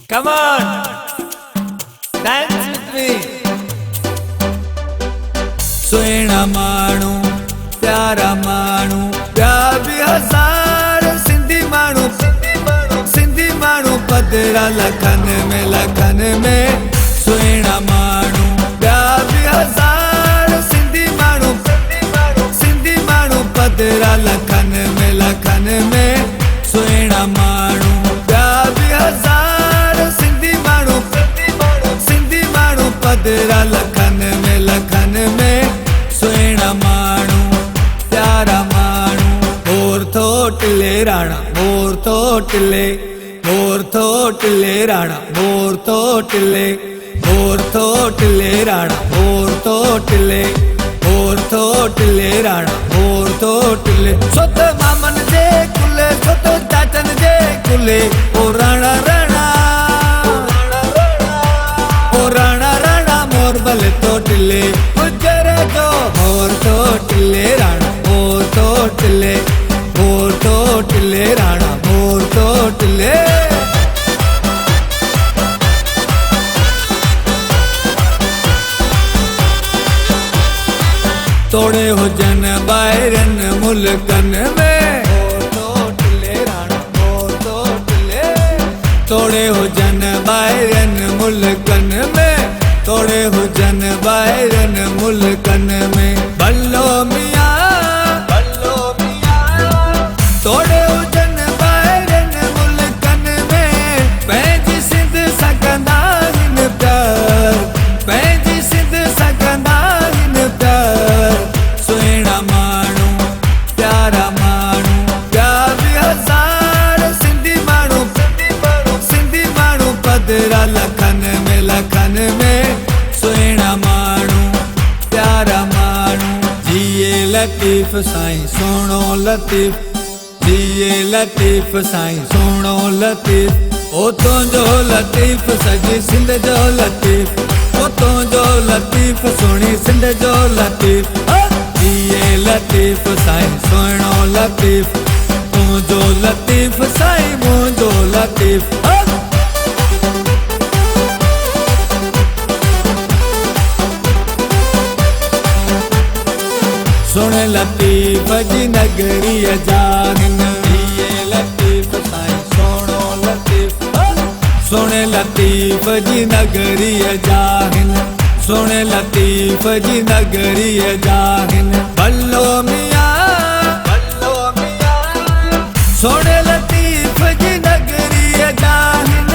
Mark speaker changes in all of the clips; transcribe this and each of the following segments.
Speaker 1: Come on, dance with me.
Speaker 2: सुहिणा माण्हू प्यारा माण्हू ॿिया बि हज़ार सिंधी माण्हू पधरा लखनि में सुहिणा माण्हू ॿिया बि हज़ार सिंधी माण्हू पधरा लखनि में सुहिणा माण्हू ॿिया बि हज़ार सिंधी माण्हू पधरा लखनि में सुहिणा माण्हू प्यारा माण्हू मोर थोटले राणा मोर थोटले राणा मोर थोटले राणा मोर थोटले राणा मोर थोटले सोत मामन जे कुले सोत चाचन जे कुले ओ राणा मोर भले थोटले गुजर जो मोर थोटले राणा मोर थोटले राणा मोर थोटले तोड़े हुजन ॿाहिरनि मुल्कनि में तोड़े हुजन ॿाहिरनि मुल्कनि में तोड़े हुजन ॿाहिरनि मुल्कनि में भलो मियां तोड़े हुजन ॿाहिरनि मुल्कनि में पंहिंजी सिंध सघंदा आहिनि प्यार पंहिंजी सिंध सघंदा आहिनि प्यार सुहिणा माण्हू प्यारा माण्हू ॿिया बि हज़ार सिंधी माण्हू पधरा लखनि में सुहिणा माण्हू प्यारा माण्हू जिए लतीफ़ साईं सोणो लतीफ़ जिए लतीफ़ साईं सोणो लतीफ़ ओ तुंहिंजो लतीफ़ सॼी सिंध जो लतीफ़ ओ तुंहिंजो लतीफ़ सुहिणी सिंध जो लतीफ़ जिए लतीफ़ साईं सोणो लतीफ़ तुंहिंजो लतीफ़ साईं मुंहिंजो लतीफ़ सुन लतीफ़ जी नगरीअ जा हिन लतीफ़ साईं सोणो लतीफ़ सुन लतीफ़ जी नगरीअ जा हिन सुन लतीफ़ जी नगरीअ जा हिन भलो मियां सुन लतीफ़ जी नगरीअ जा हिन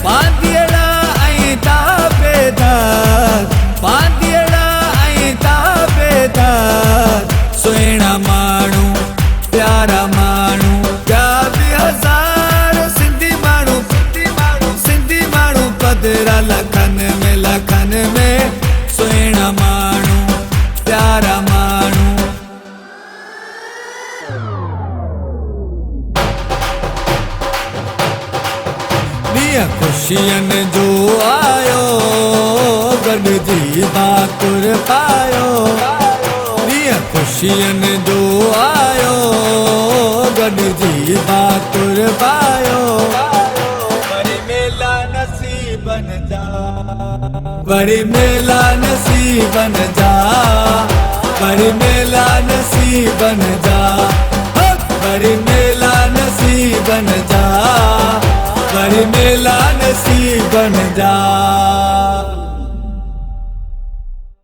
Speaker 2: पांदियड़ा ऐं ताबेदार पांदियड़ा ऐं ताबेदार सुहिणा माण्हू प्यारा माण्हू ॿिया बि हज़ार सिंधी माण्हू पधरा लखनि में सुहिणा माण्हू प्यारा माण्हू ॾींहुं ख़ुशियनि जो आयो गॾिजी भाकुर पायो ख़ुशियनि जो आयो गॾिजी भाकुर पायो वरी मेला नसीबनि जा वरी मेला नसीबनि जा वरी मेला नसीबनि जा वरी मेला नसीबनि जा वरी मेला नसीबनि जा